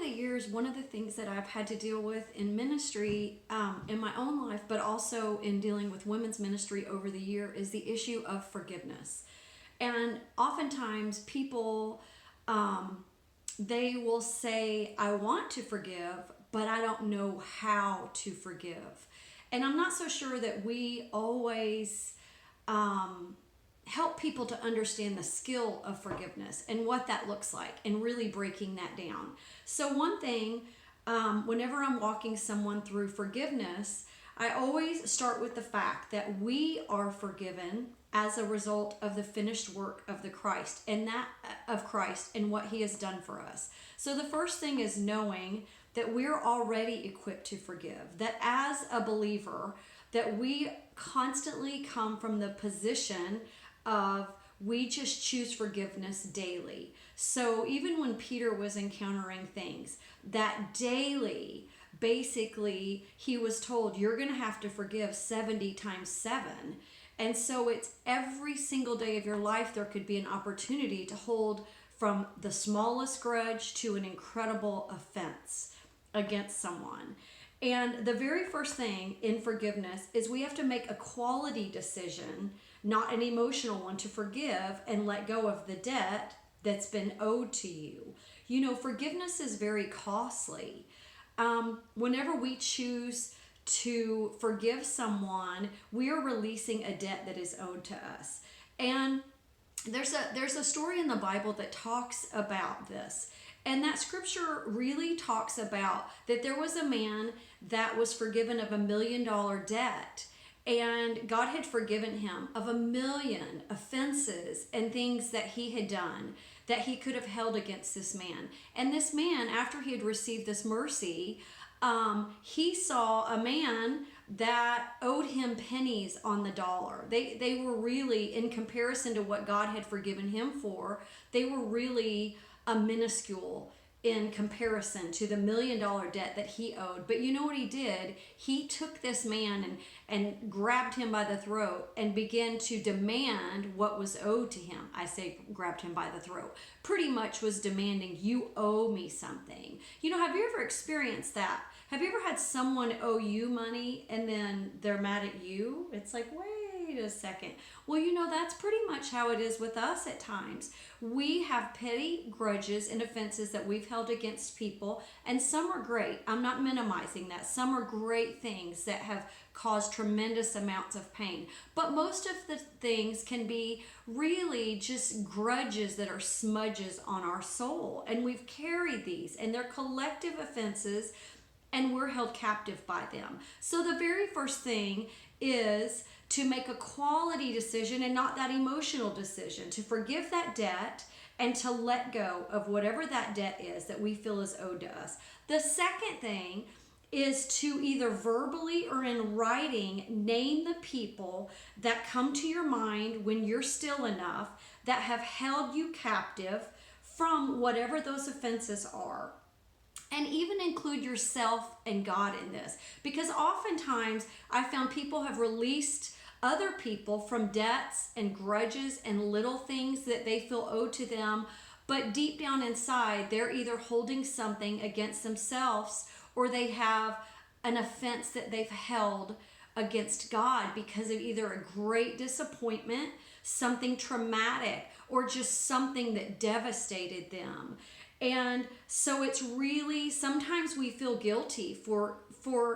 the years, one of the things that I've had to deal with in ministry, in my own life, but also in dealing with women's ministry over the year, is the issue of forgiveness. And oftentimes people, they will say, I want to forgive, but I don't know how to forgive. And I'm not so sure that we always help people to understand the skill of forgiveness and what that looks like and really breaking that down. So one thing, whenever I'm walking someone through forgiveness, I always start with the fact that we are forgiven as a result of the finished work of the Christ and that of Christ and what he has done for us. So the first thing is knowing that we're already equipped to forgive, that as a believer, that we constantly come from the position of we just choose forgiveness daily. So even when Peter was encountering things, that daily, basically, he was told, you're going to have to forgive 70 times 7. And so it's every single day of your life, there could be an opportunity to hold from the smallest grudge to an incredible offense against someone. And the very first thing in forgiveness is we have to make a quality decision, not an emotional one, to forgive and let go of the debt that's been owed to you. You know, forgiveness is very costly. Whenever we choose to forgive someone, we are releasing a debt that is owed to us. And there's a story in the Bible that talks about this. And that scripture really talks about that there was a man that was forgiven of $1 million debt. And God had forgiven him of 1 million offenses and things that he had done that he could have held against this man. And this man, after he had received this mercy, he saw a man that owed him pennies on the dollar. They were really, in comparison to what God had forgiven him for, they were really a minuscule in comparison to the $1 million debt that he owed. But you know what he did? He took this man and grabbed him by the throat and began to demand what was owed to him. I say grabbed him by the throat. Pretty much was demanding, you owe me something. You know, have you ever experienced that? Have you ever had someone owe you money and then they're mad at you? It's like, wait a second. Well, you know, that's pretty much how it is with us at times. We have petty grudges and offenses that we've held against people, and some are great. I'm not minimizing that. Some are great things that have caused tremendous amounts of pain. But most of the things can be really just grudges that are smudges on our soul. And we've carried these, and they're collective offenses, and we're held captive by them. So the very first thing is to make a quality decision and not that emotional decision, to forgive that debt and to let go of whatever that debt is that we feel is owed to us. The second thing is to either verbally or in writing name the people that come to your mind when you're still enough that have held you captive from whatever those offenses are. And even include yourself and God in this, because oftentimes I found people have released other people from debts and grudges and little things that they feel owed to them, but deep down inside they're either holding something against themselves or they have an offense that they've held against God because of either a great disappointment, something traumatic, or just something that devastated them. And so it's really, sometimes we feel guilty for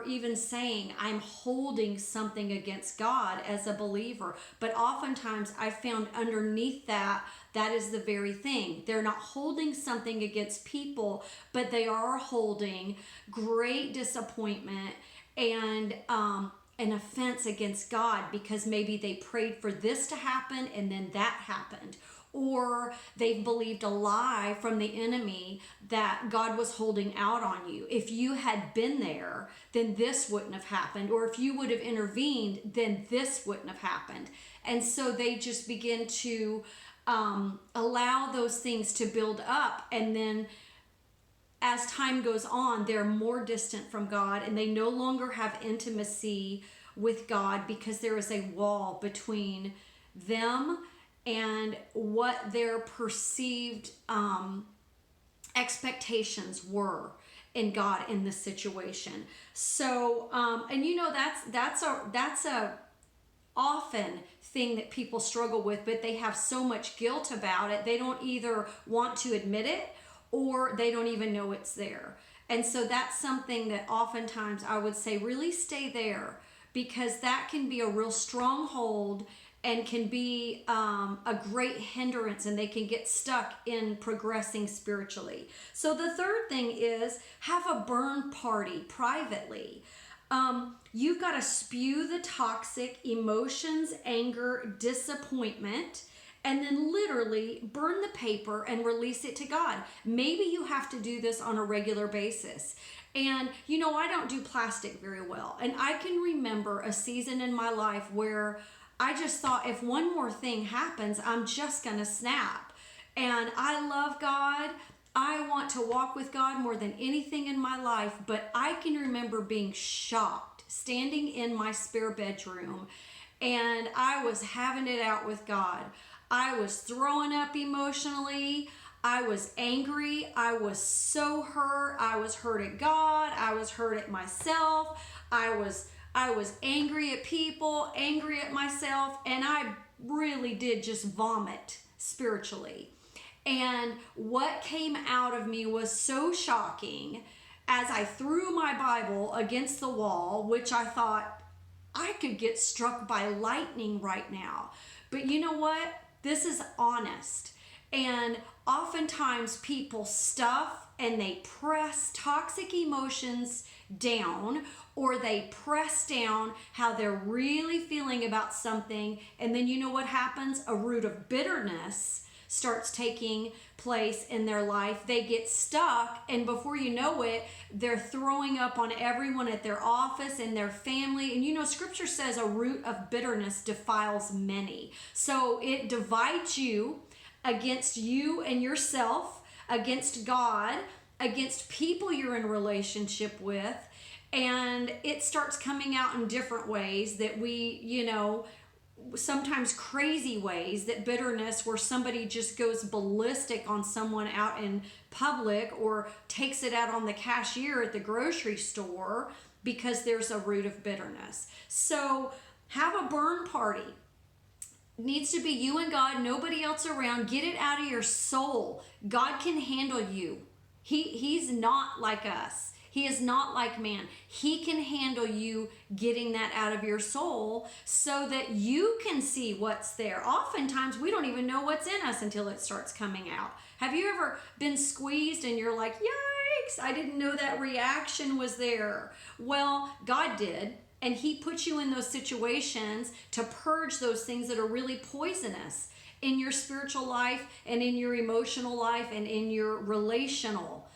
even saying I'm holding something against God as a believer. But oftentimes I found underneath that is the very thing. They're not holding something against people, but they are holding great disappointment and an offense against God because maybe they prayed for this to happen and then that happened. Or they've believed a lie from the enemy that God was holding out on you. If you had been there, then this wouldn't have happened. Or if you would have intervened, then this wouldn't have happened. And so they just begin to allow those things to build up. And then as time goes on, they're more distant from God and they no longer have intimacy with God because there is a wall between them and what their perceived expectations were in God in this situation. So, and that's a often thing that people struggle with, but they have so much guilt about it. They don't either want to admit it or they don't even know it's there. And so that's something that oftentimes I would say really stay there, because that can be a real stronghold and can be a great hindrance, and they can get stuck in progressing spiritually. So the third thing is have a burn party privately. You've got to spew the toxic emotions, anger, disappointment, and then literally burn the paper and release it to God. Maybe you have to do this on a regular basis. And I don't do plastic very well. And I can remember a season in my life where I just thought, if one more thing happens, I'm just going to snap. And I love God. I want to walk with God more than anything in my life. But I can remember being shocked, standing in my spare bedroom, and I was having it out with God. I was throwing up emotionally. I was angry. I was so hurt. I was hurt at God. I was hurt at myself. I was angry at people, angry at myself, and I really did just vomit spiritually. And what came out of me was so shocking as I threw my Bible against the wall, which I thought, I could get struck by lightning right now. But you know what? This is honest. And oftentimes people stuff and they press toxic emotions down, or they press down how they're really feeling about something. And then you know what happens? A root of bitterness starts taking place in their life. They get stuck, and before you know it, they're throwing up on everyone at their office and their family. And scripture says a root of bitterness defiles many. So it divides you against you and yourself, against God, against people you're in relationship with. And it starts coming out in different ways that we, sometimes crazy ways, that bitterness where somebody just goes ballistic on someone out in public or takes it out on the cashier at the grocery store because there's a root of bitterness. So have a burn party. It needs to be you and God, nobody else around. Get it out of your soul. God can handle you. He's not like us. He is not like man. He can handle you getting that out of your soul so that you can see what's there. Oftentimes, we don't even know what's in us until it starts coming out. Have you ever been squeezed and you're like, yikes, I didn't know that reaction was there? Well, God did, and He put you in those situations to purge those things that are really poisonous in your spiritual life and in your emotional life and in your relational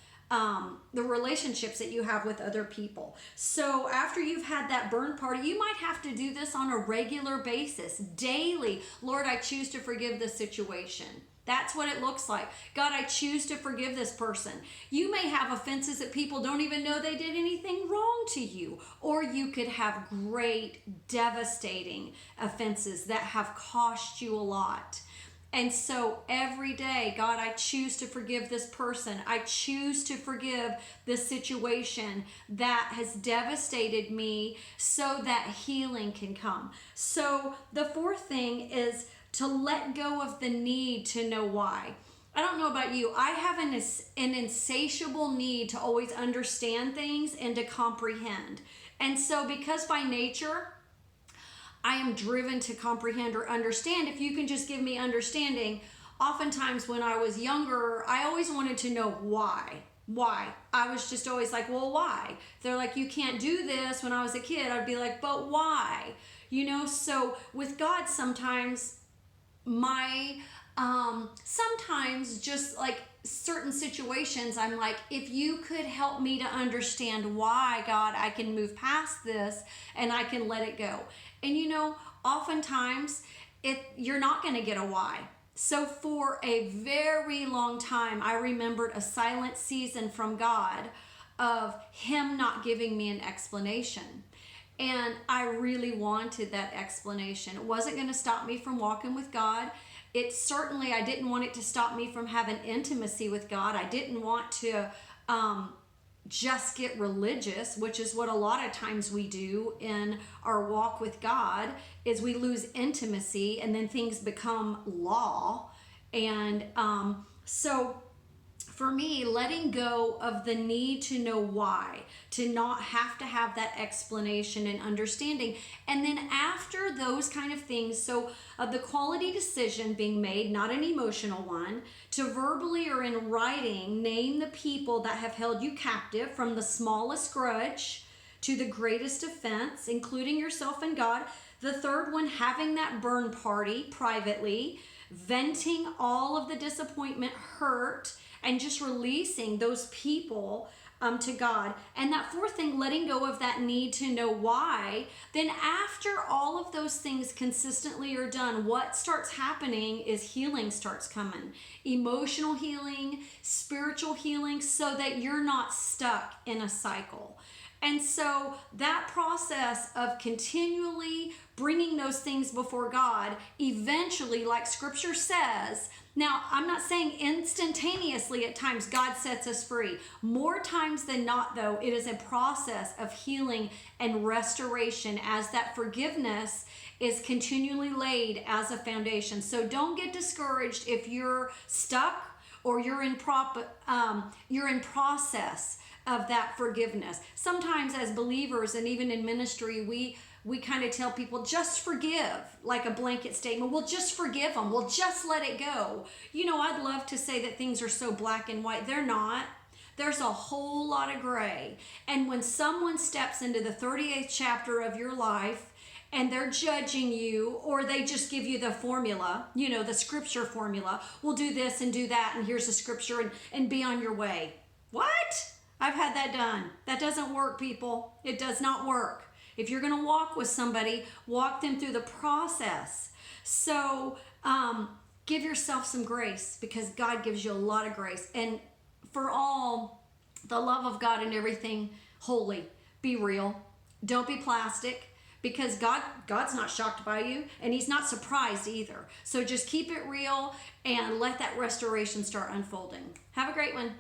the relationships that you have with other people. So after you've had that burn party, you might have to do this on a regular basis, daily. Lord, I choose to forgive this situation. That's what it looks like. God, I choose to forgive this person. You may have offenses that people don't even know they did anything wrong to you. Or you could have great, devastating offenses that have cost you a lot. And so every day, God, I choose to forgive this person. I choose to forgive this situation that has devastated me so that healing can come. So the fourth thing is to let go of the need to know why. I don't know about you. I have an insatiable need to always understand things and to comprehend. And so because by nature, I am driven to comprehend or understand. If you can just give me understanding. Oftentimes when I was younger, I always wanted to know why. Why? I was just always like, well, why? They're like, you can't do this. When I was a kid, I'd be like, but why? So with God, sometimes sometimes just like certain situations, I'm like, if you could help me to understand why, God, I can move past this and I can let it go. And oftentimes you're not going to get a why. So for a very long time, I remembered a silent season from God of Him not giving me an explanation. And I really wanted that explanation. It wasn't going to stop me from walking with God. It certainly, I didn't want it to stop me from having intimacy with God. I didn't want to just get religious, which is what a lot of times we do in our walk with God, is we lose intimacy and then things become law. And so for me, letting go of the need to know why, to not have to have that explanation and understanding. And then after those kind of things, so the quality decision being made, not an emotional one, to verbally or in writing name the people that have held you captive, from the smallest grudge to the greatest offense, including yourself and God. The third one, having that burn party privately, venting all of the disappointment, hurt, and just releasing those people to God. And that fourth thing, letting go of that need to know why. Then after all of those things consistently are done, what starts happening is healing starts coming. Emotional healing, spiritual healing, so that you're not stuck in a cycle. And so that process of continually bringing those things before God, eventually, like Scripture says, now I'm not saying instantaneously, at times God sets us free. More times than not, though, it is a process of healing and restoration as that forgiveness is continually laid as a foundation. So don't get discouraged if you're stuck or you're in process of that forgiveness. Sometimes as believers and even in ministry, we kind of tell people, just forgive, like a blanket statement. We'll just forgive them. We'll just let it go. You know, I'd love to say that things are so black and white. They're not. There's a whole lot of gray. And when someone steps into the 38th chapter of your life and they're judging you, or they just give you the formula, you know, the Scripture formula, we'll do this and do that, and here's the Scripture, and be on your way. What? I've had that done. That doesn't work, people. It does not work. If you're going to walk with somebody, walk them through the process. So give yourself some grace, because God gives you a lot of grace. And for all the love of God and everything, holy, be real. Don't be plastic, because God's not shocked by you, and He's not surprised either. So just keep it real and let that restoration start unfolding. Have a great one.